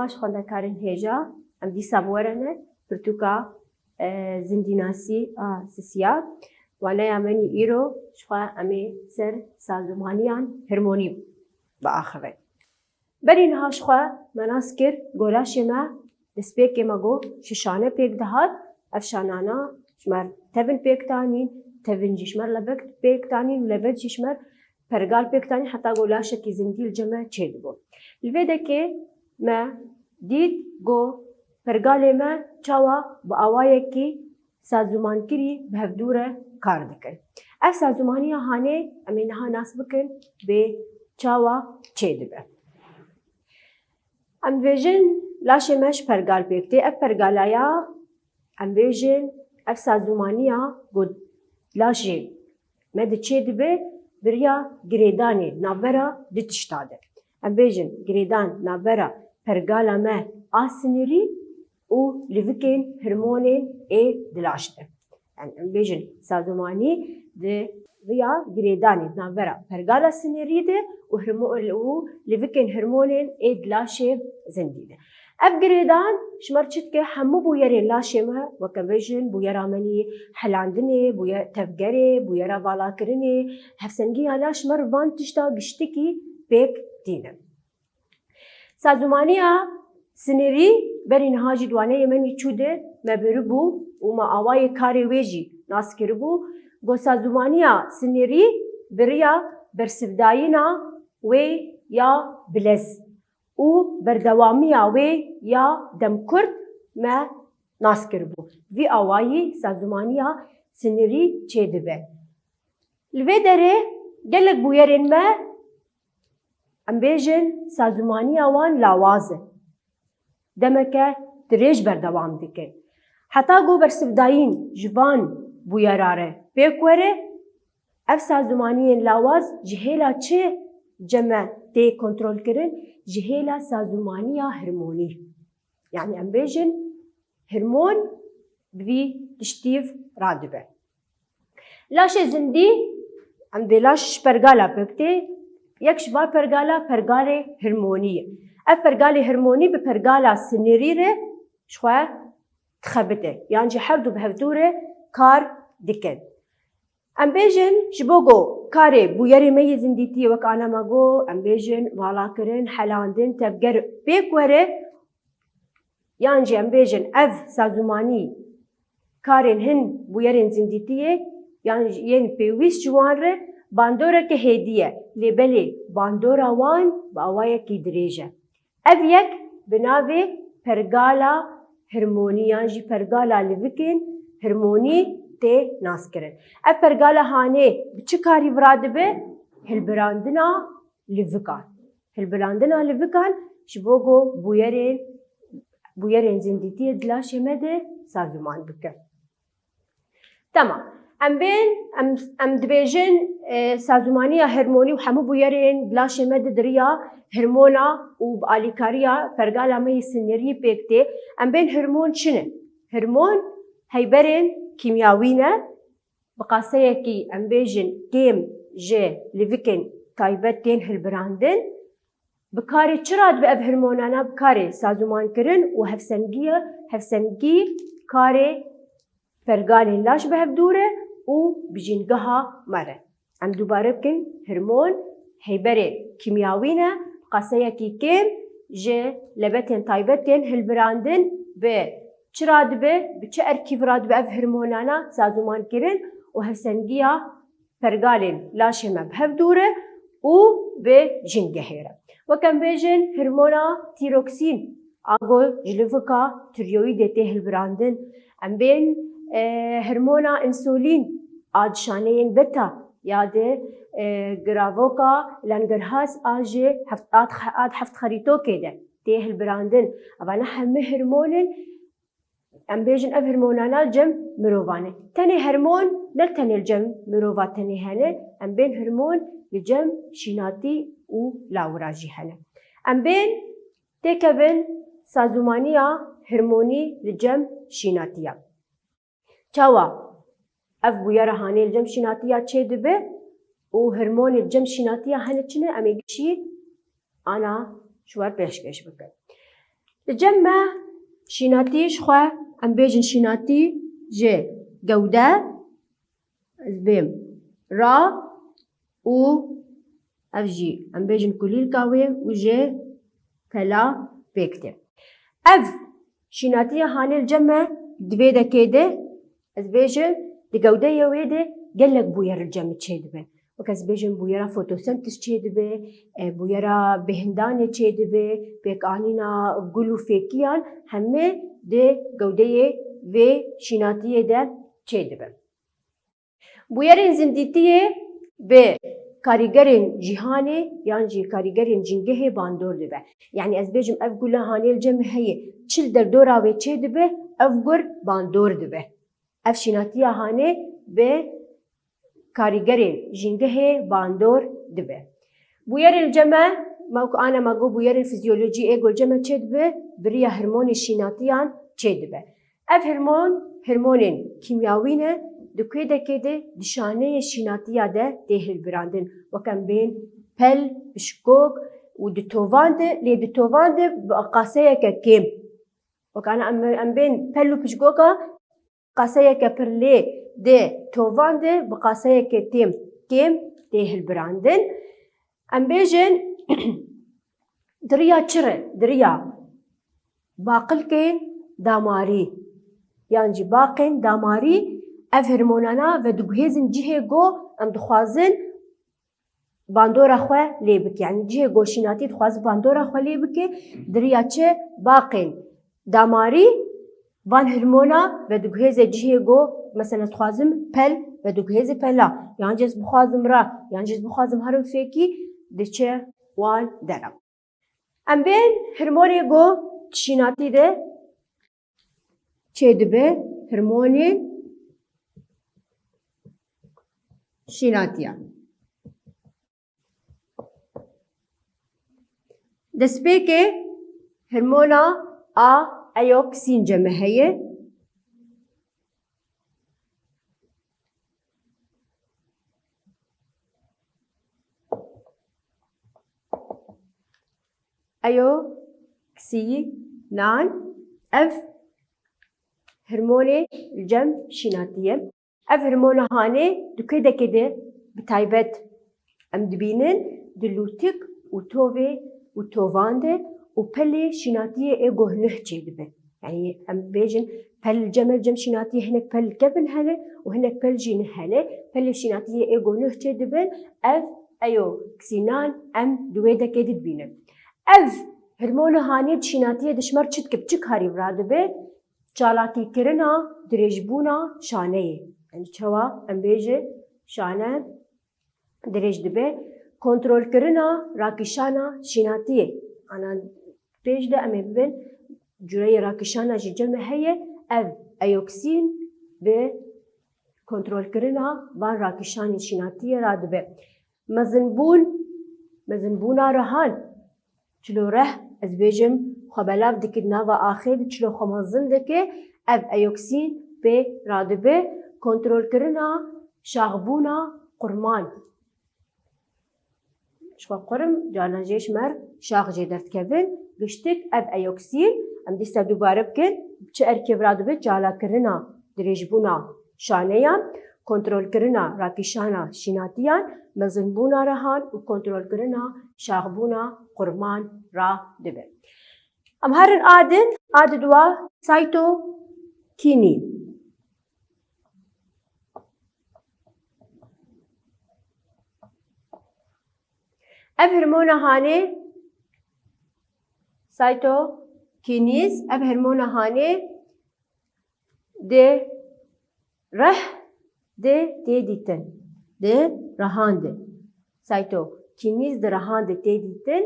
باش خوندکارن هێژا ئەم دیسا بوەرەنە پرتوکا زیندیناسی سسیا وانە یامەنی ئیرۆ شخوا ئەمێ سەر سازومانیان هەرمۆنی بەئاخرێ بەرینها شخوا مەناس کرد گۆلاشێمە دەستپێکێمە گۆ ششانە پێک دەهات ئەف شانانە ژمەر تەڤن پێکتانین تەڤن ژمەر لە بەک پێکتانین و لە بەر ژمەر پەرگال پێکتانی حتا گۆلاشێکی زیندی جەمە چێ دەبوو لێ دەکێ مە دیت گۆ پەرگالێ مە چاوە بە ئاوایەکی سازومانکری بە هەڤدوورە کار دەکەن ئەف سازومانیە هانێ ئەمێ نەها ناس بکەن بێ چاوە چێ دەبێ ئەم بێژن لاشێ مەش پەرگال پێکتێ ئەف پەرگالایە ئەم بێژن ئەف سازومانیە بۆ لاشێ مە دەچێ دەبێ بریا گرێدانێ ناڤەرە دو تشتا دە ئەم بێژن گرێدان ناڤەرە پەرگالا مە ئا سنێری û li vikên hirmonên ê dilaş de. Yani em bêjin sazûmanî di riya girêdanê navbera pergala sinêrî de û li vikên hirmonên ê dilaşê zindî de. Ev girêdan ji me çi dike hemû bûyerên laşê me weke bêjin bûyera menî helandinê, tevgerê, bûyera valakirinê, hevsengiya laş me van tişta giştikî pêk dîne. Sazûmaniya sinêrî berî niha jî dwaneyê me nîçûde me biribû û me awayê karê wê jî nas kiribû got sazûmaniya sinêrî biriya bersivdayîna wê ya bilez û berdewamiya wê ya demkurt me nas kiribû vî awayî sazûmaniya sinêrî çê dibe li vê derê gelek bûyerên me em bêjin sazûmaniya wan lawaz e demeke dirêj berdewam dike heta got bersivdayîn ji van bûyera re pêk were ev sazûmaniyên lawaz ji hêla çi ceme tê kontrolkirin ji hêla sazûmaniya hirmonî yani em bêjin hirmon bi vî tiştîv radibe laşê zindî em dê laş ji pergala pêk tê yek ji bar pergala pergalê hirmonî ye ev pergalê hirmonî bi pergala sinêrî re ji xwe dixebite yan jî hevdû bi hevdûre kar dikin em bêjin ji bo got karê bûyerê me yê zindîtiyê wek ana me got em bêjin valakirin helandin tevger pêk were yan jî em bêjin ev sazûmanî karên hin bûyerên zindîtiyê yan yên pêwîst ji wan re bandoreke hêdî ye lêbelê bandora wan bi awayekî dirêj e ev yek bi navê pergala hirmonî yan jî pergala livikên hirmonî tê naskirin ev pergala hanê bi çi karî radibe hilbirandina livikan hilbirandina livikan ji bo got bûyerên zindîtiyê di laşê me de sazûman bike temam em dibêjin sazûmaniya hirmonî û hemû bûyerên laşê me de diriya hirmona û bi alîkariya pergala me yê sinêrî pêk tê em bên hirmon çi ne hirmon heyberên kîmyawî ne bi qaseyekî em bêjin kêm ji livikên taybet tên hilbirandin bi karê çi radibe ev hirmonana bi karê sazûmankirin û hevsengî karê pergalên laş bi hevdûre û bijîngeha me re em dubare bikin hirmon heyberê kîmyawî ne qaseyekî kêm ji lebetên taybet tên hilbirandin bi çi radibe bi çi erkîv radibe ev hirmonana sazûmankirin û hevsengiya pergalên laşê me bi hevdûre û bi jîngehê re wek em bêjin hirmona tîroksîn a got ji livika tiroîdê tê hilbirandin em bên hirmona insûlîn a dişaneyên beta ya de giravoka langerhas a jê heft xerîtokê de tê hilbirandin evane hemû hirmonên em bêjin ev hirmonana cem mirovan e tenê hirmon ne tenê li cem mirova tenê hene em bên hirmon li cem şînatî û lawira jî hene em bên têkevin sazûmaniya hirmonî li cem şînatiya çawa ev bûyera hanê li cem şînatiya çê dibe û hirmonê li cem şînatiya hene çi ne em ê gişî ana ji we pêşkêş bikin لجمع شيناتيش خوا ام بيجن شيناتي جي جودة بيم را و افجي ام بيجن كليل كاوي وجي كلا بيكتي اف شيناتي هاني الجمع دبيدا كيده از بيجن دي جودة يويده قالك بوير الجمع تشي دبي وكاز بيجن بويرا فوتوسنتس تشي دبي بويرا بهنداني تشي دبي بيك آنينا قلو فيكيان همه دي جودة و شيناتي ده تشي دبي بويرين زنديتيه به کاریگرین جهانی یعنی جی کاریگرین جنگه باندور دبه یعنی از بیجم افگوله هانی الجمع هیه چل در دورا و چه دبه افگر باندور دبه اف شیناتی هانی به کاریگرین جنگه باندور دبه بویر الجمع انا ما گو بویر فیزیولوژی ایگو الجمع چه دبه بریا هرمون شیناتیان چه دبه اف هرمونین کیمیاوینه دکوی دکیده دشانه شیناتیه ده دهل براندن وکم بین پل بشکوک و دتوانده لی دتوانده بقاسه که کم وکان ام بین پل و بشکوکا قاسه که پر لی ده توانده بقاسه که تیم کم دهل براندن ام بیجن دریا چره دریا باقل کن داماری یعنی باقن داماری اف هرمونانا و دگوهزن جهه گو ام دخوازن باندورا خواه لیبک یعنی جهه گو شیناتی دخواز باندورا خواه لیبک دریا چه باقین داماری وان هرمونا و دگوهز جهه گو مثلا دخوازم پل و دگوهز پلا یعنی جز بخوازم را یعنی جز بخوازم هرم فیکی ده چه وان درم ام بین هرمونی گو شیناتی ده چه دبه هرمونی شیناتیا دسپه که هرمونا ایوکسین جمع هیه ایوکسینان اف هرمونی الجمع شیناتیه اف هرمونا هاني دكي دا كده بتايبت ام دبينن دلوتك وتوفي وتوفاندي وبلي شيناتيه ايغو هنحكي دبن يعني ام بيجن بل جمل جم شيناتيه هناك بل كبن هلا وهناك بل جين هلا بلي شيناتيه ايغو هنحكي دبن اف ايو كسينان ام دوي دا كده دبينن اف هرمونا هاني شيناتيه دشمر چتك بچك هاري برادبه چالاكي كرنا دريجبونا شانيه yani çava em bêje şane derêj dibe kontrolkirina rakîşana şînatiyê ana pêş de em ê bibin cureyê rakîşana jî cem heye ev eyoksîn ve kontrolkirina van rakîşanên şînatiyê ra dibe mezinbûna rehan çilo reh ez bêjim xwe belav dikir nava axê di çilo xwe mezin dike ev eyoksîn pê radibe کنترل کردن شاغبونا قرمان شو قرم جانا جيش مر شاغ جدرت كفن گشتك اف ايوكسين ام دي سب دوباره بكن چه اركب راد به جالا کردن دريجبونا شانيا کنترل کردن راکیشانا شیناتیان مزنبونا رهان و کنترل کردن شاغبونا قرمان را دبه ام هرن عادن وا سايتو كيني اف هرمونا هاني سايتو كينيز اف هرمونا هاني دي رح دي تيديتن دي رهان دي سايتو كينيز دي رهان دي تيديتن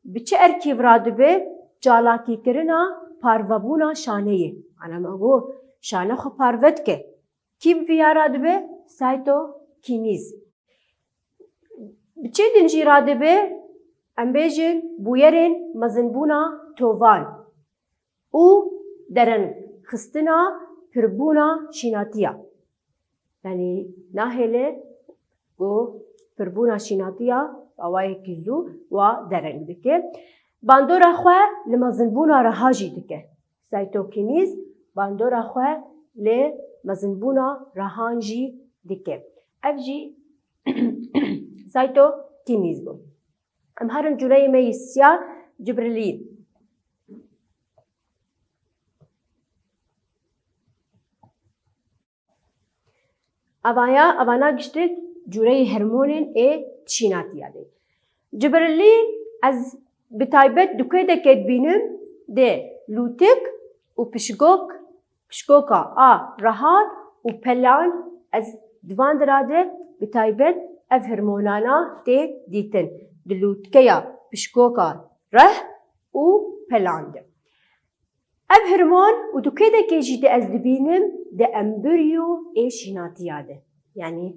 بچه اركيب رادبه جالاكي كرنا پاروابونا شانيه انا مگو شانه خو پاروت که كيب فيها رادبه سايتو كينيز بچه دنجی رادبه ام بیجن بویرین مزنبونا تووان او درن خستنا پربونا شیناتیا یعنی ناهله و پربونا شیناتیا اوای کیزو و درن دکه باندورا خو لمزنبونا رهاجی دکه سایتوکینیز باندورا خو لمزنبونا رهانجی دکه اف جی سایتوکینیز بو ام هرن جوری میسیا جبرلین اوانا گشتک جوری هرمونین تشیناتیه ده جبرلین از بتایبت دوکه دکت بینم ده لوتک و پشکوکا راحت و پلان از دوان دراده بتایبت اف هرمونانا ده دیتن دلوتکیا پشکوکا ره و پلان ده اف هرمون و دوکه دکه جیده از دبینم ده امبریو شیناتیه ده yani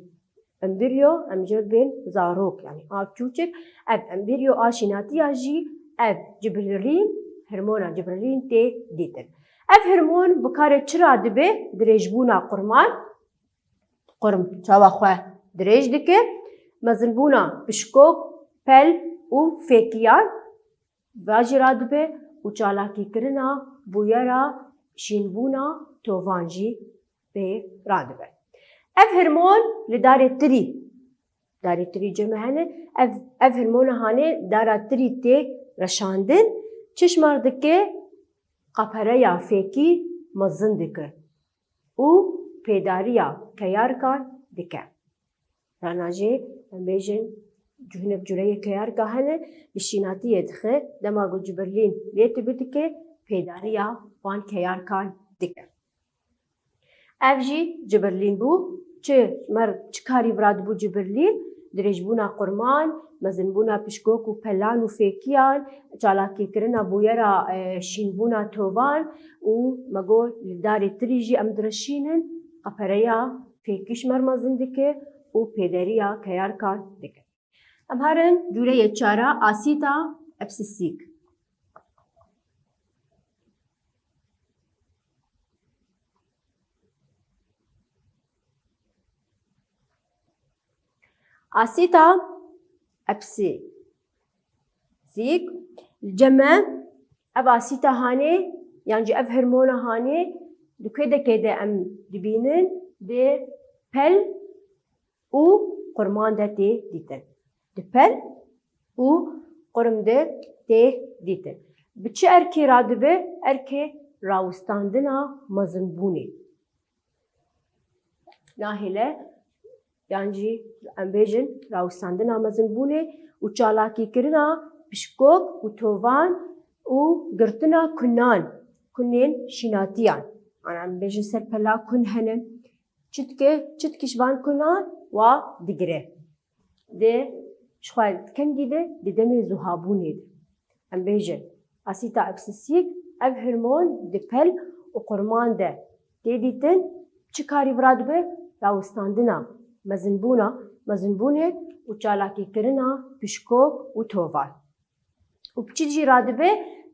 امبریو امجد بین زاروک yani آب چوچک اف امبریو آشیناتیه جی ev cibrelin hormona cibrelin tê dîtin. Ev hormon bi karê çira dibe dirêjbûna qurman qurm çawa xwe dirêj dike mezinbûna pişkok pel û fêkiyan ve jî ra dibe û çalakîkirina bûyera şînbûna tovan jî pê radibe. Ev hormon li darê tirî ceme hene ev hormona hanê dara tirî tê رشاندن چشمار دکه قپره یا فیکی مزن دکه او پیداریا کیار کار دکه راناجه بیجن جهنب جوری کیار کهنه بشیناتی دخه دماغو جبرلین لیت بدکه پیداریا وان کیار کار دکه افجی جبرلین بو چه مرد چکاری وراد بو جبرلین درجبونا قرمان مزنبونا پشکوک و پلان و فیکیان چالاکی کرنا بویرا شینبونا تووان و مگو داری تریجی ام درشینن قپریا فیکیش مرمزن دکه و پیدریا کیار کار دکه ام هرن جوره چارا آسیتا ابسیسیک آسیتا ابسی زیک الجمع اب آسیتا هانه یعنی اف هرمونا هانه دکه ده ام دبینن ده پل و قرمان ده دیتن ده پل و قرم ده دیتن بچه ارکی رادبه ارکی راوستاندنا مزنبونه ناهله yani em bêjin rawistandina mezinbûnê û çalakîkirina pişkok û tovan û girtina kunan kunên şînatiyan yani em bêjin ser pela kun hene çitkî ji van kunan wa digire dê ji xwe kengî de di demê zûhabûnê de em bêjin asîta ebsîsîk ev hormon di pel û qurman de tê dîtin çi karî vira dibe rawistandina مزنبونه و چالاکی کرنا پشکوک و تووان و بچی جی رادبه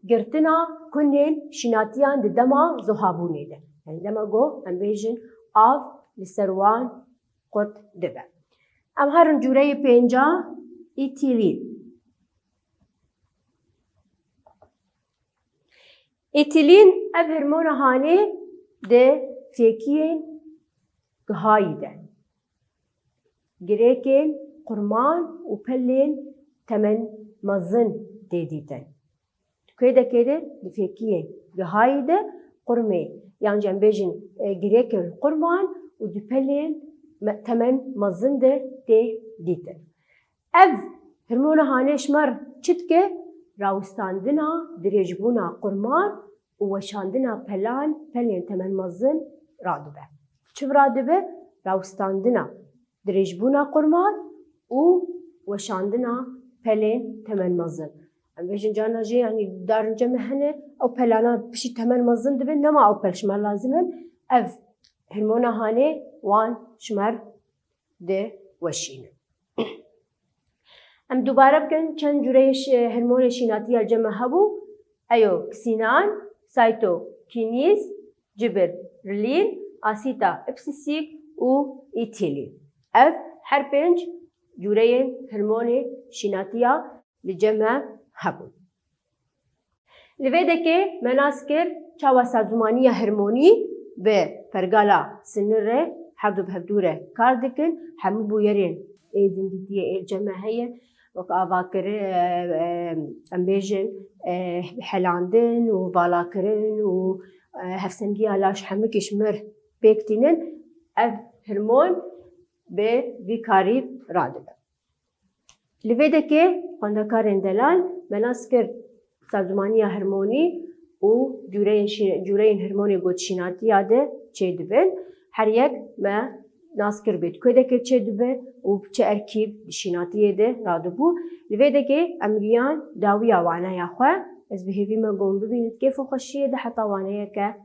گرتنا کنین شناتیان ده دما زهابونه ده yani dema go em bêjin av li serwan qut dibe em herin cûreyê pênca îtilîn îtilîn ev hormona hanê de fêkiyên gihayî de girêkên qurman û pelên temen mezin tê dîtin. Tukê dekê de di fêkiyên gihayî de qurmê yan em bêjin girêkên qurman û di pelên temen mezin de tê dîtin. Ev hormona hanê ji me çi dike? Rawistandina dirêjbûna qurman û weşandina pelên temen mezin radibe. Çi radibe? Rawistandina dirêjbûna qurman û weşandina pelên temen mezin. Em bêjin carna jî yani darin cem hene ew pelana pişî temen mezin dibe nema ew pel ji me lazim in ev hormona hanê wan ji me de weşînin. Em dubare bikin çend cûreyê hormonê şînatiya cem hebû eyokisinan, saytokînîz, cibrelîn, asîta ebsîsîk û îtilîn. Ev her pênc cûreyên hormonê şînatiya li cem hebûn. لویدکی مناسکر چاوا سازمانی هرمونی و پرگالا سنره هر دو بهدوره کار دکن همه بویرین زندگی جماعیه وقت آواکر امبیجن حلاندن و بالاکرن و هفسنگی علاش همه کشمر بیکتینن اف هرمون به ویکاری رادبه لویدکی خواندکارن دلال مناسکر سازمانی هرمونی و جورین هرمونی گوشیناتی یاده چه دبن هر یک ما ناسکر بید کده که چه دبه و چه ارکیب شیناتیه ده رادبو لویده که امریان داوی آوانه یا خواه از بهیوی ما گم ببینید کیف و خوشیه ده حتی آوانه که